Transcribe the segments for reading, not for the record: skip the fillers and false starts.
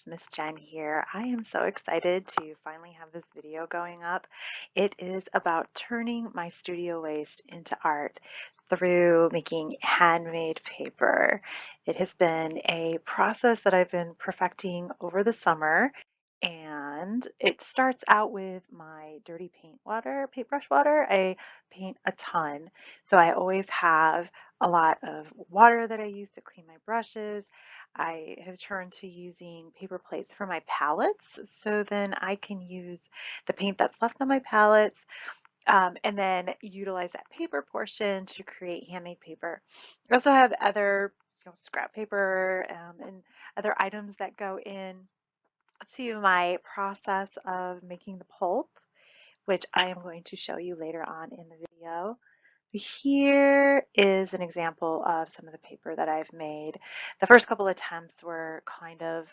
Miss Jen here. I am so excited to finally have this video going up. It is about turning my studio waste into art through making handmade paper. It has been a process that I've been perfecting over the summer, and it starts out with my dirty paint water, paintbrush water. I paint a ton, so I always have a lot of water that I use to clean my brushes. I have turned to using paper plates for my pallets, so then I can use the paint that's left on my pallets, and then utilize that paper portion to create handmade paper. I also have other scrap paper, and other items that go in to my process of making the pulp, which I am going to show you later on in the video. Here is an example of some of the paper that I've made. The first couple attempts were kind of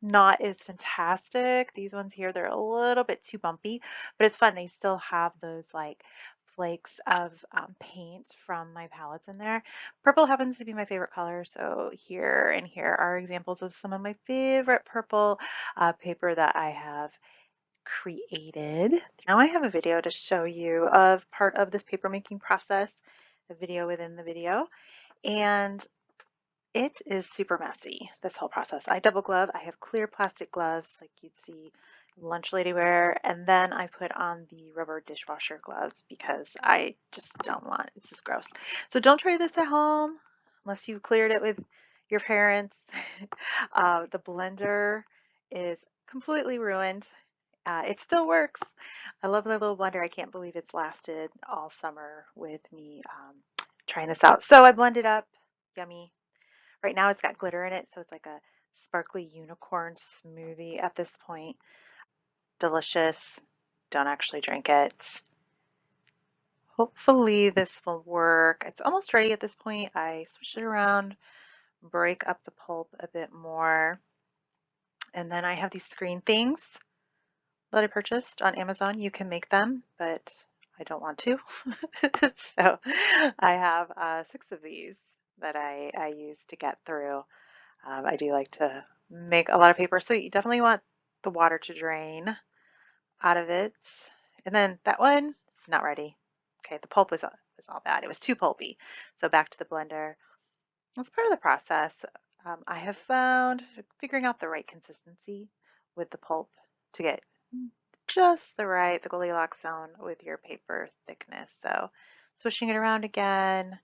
not as fantastic. These ones here, they're a little bit too bumpy, but it's fun. They still have those like flakes of paint from my palettes in there. Purple happens to be my favorite color, so here and here are examples of some of my favorite purple paper that I have created. Now I have a video to show you of part of this paper making process, a video within the video, and it is super messy, this whole process. I double glove. I have clear plastic gloves like you'd see lunch lady wear, and then I put on the rubber dishwasher gloves because I just don't want, it's just gross. So don't try this at home unless you've cleared it with your parents. The blender is completely ruined. It still works. I love my little blender. I can't believe it's lasted all summer with me trying this out. So I blended up, yummy. Right now it's got glitter in it, so it's like a sparkly unicorn smoothie at this point. Delicious. Don't actually drink it. Hopefully this will work. It's almost ready at this point. I switch it around, break up the pulp a bit more, and then I have these screen things that I purchased on Amazon. You can make them, but I don't want to. So I have 6 of these that I use to get through. I do like to make a lot of paper, so you definitely want the water to drain out of it. And then that one is not ready. Okay, the pulp was all bad. It was too pulpy. So back to the blender. That's part of the process. I have found figuring out the right consistency with the pulp to get just the Goldilocks zone with your paper thickness. So swishing it around again,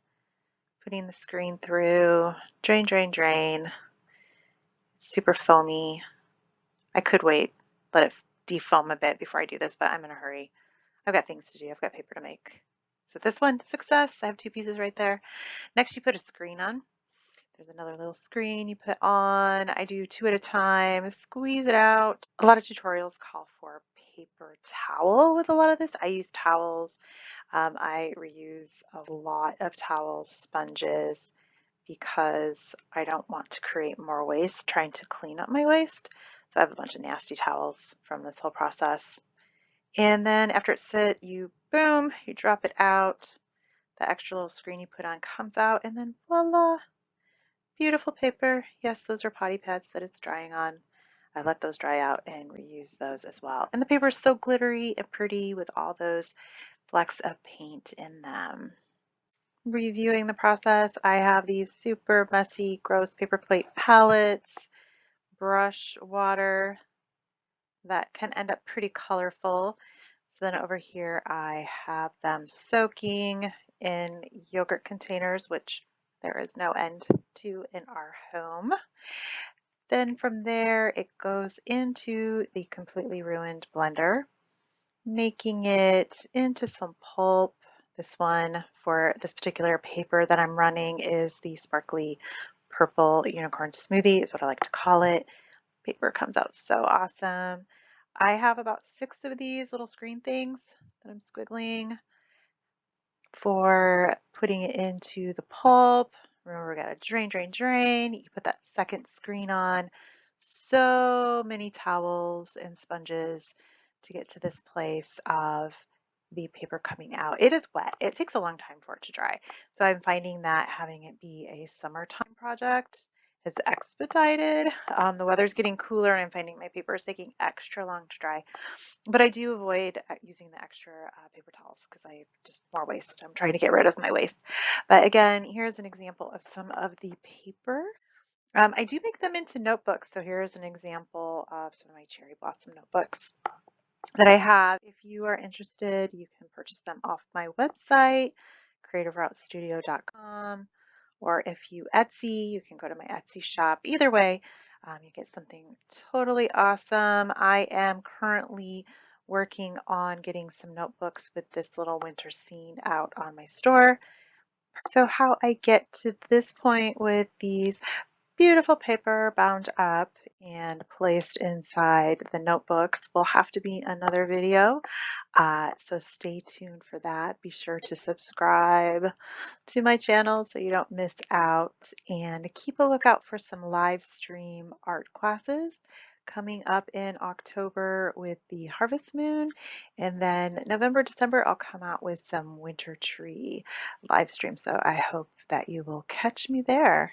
putting the screen through, drain, drain, drain. Super foamy. I could wait, let it defoam a bit before I do this, but I'm in a hurry. I've got things to do. I've got paper to make. So this one, success. I have 2 pieces right there. Next, you put a screen on. There's another little screen you put on. I do 2 at a time. Squeeze it out. A lot of tutorials call for paper towel with a lot of this. I use towels. I reuse a lot of towels, sponges, because I don't want to create more waste trying to clean up my waste. So I have a bunch of nasty towels from this whole process. And then after it's set, you boom, you drop it out. The extra little screen you put on comes out, and then voila, beautiful paper. Yes, those are potty pads that it's drying on. I let those dry out and reuse those as well. And the paper is so glittery and pretty with all those flecks of paint in them. Reviewing the process, I have these super messy, gross paper plate palettes, brush water that can end up pretty colorful. So then over here, I have them soaking in yogurt containers, which there is no end to in our home. Then from there, it goes into the completely ruined blender, making it into some pulp. This one for this particular paper that I'm running is the sparkly purple unicorn smoothie is what I like to call it. Paper comes out so awesome. I have about 6 of these little screen things that I'm squiggling for putting it into the pulp. Remember, we got to drain, drain, drain. You put that second screen on. So many towels and sponges to get to this place of the paper coming out. It is wet. It takes a long time for it to dry. So I'm finding that having it be a summertime project is expedited. The weather's getting cooler and I'm finding my paper is taking extra long to dry. But I do avoid using the extra paper towels because I just more waste. I'm trying to get rid of my waste. But again, here's an example of some of the paper. I do make them into notebooks. So here's an example of some of my cherry blossom notebooks that I have. If you are interested, you can purchase them off my website, creativeroutestudio.com, or if you Etsy, you can go to my Etsy shop. Either way, you get something totally awesome. I am currently working on getting some notebooks with this little winter scene out on my store. So how I get to this point with these beautiful paper bound up and placed inside the notebooks will have to be another video. So stay tuned for that. Be sure to subscribe to my channel so you don't miss out, and keep a lookout for some live stream art classes coming up in October with the harvest moon, and then November, December I'll come out with some winter tree live stream. So I hope that you will catch me there.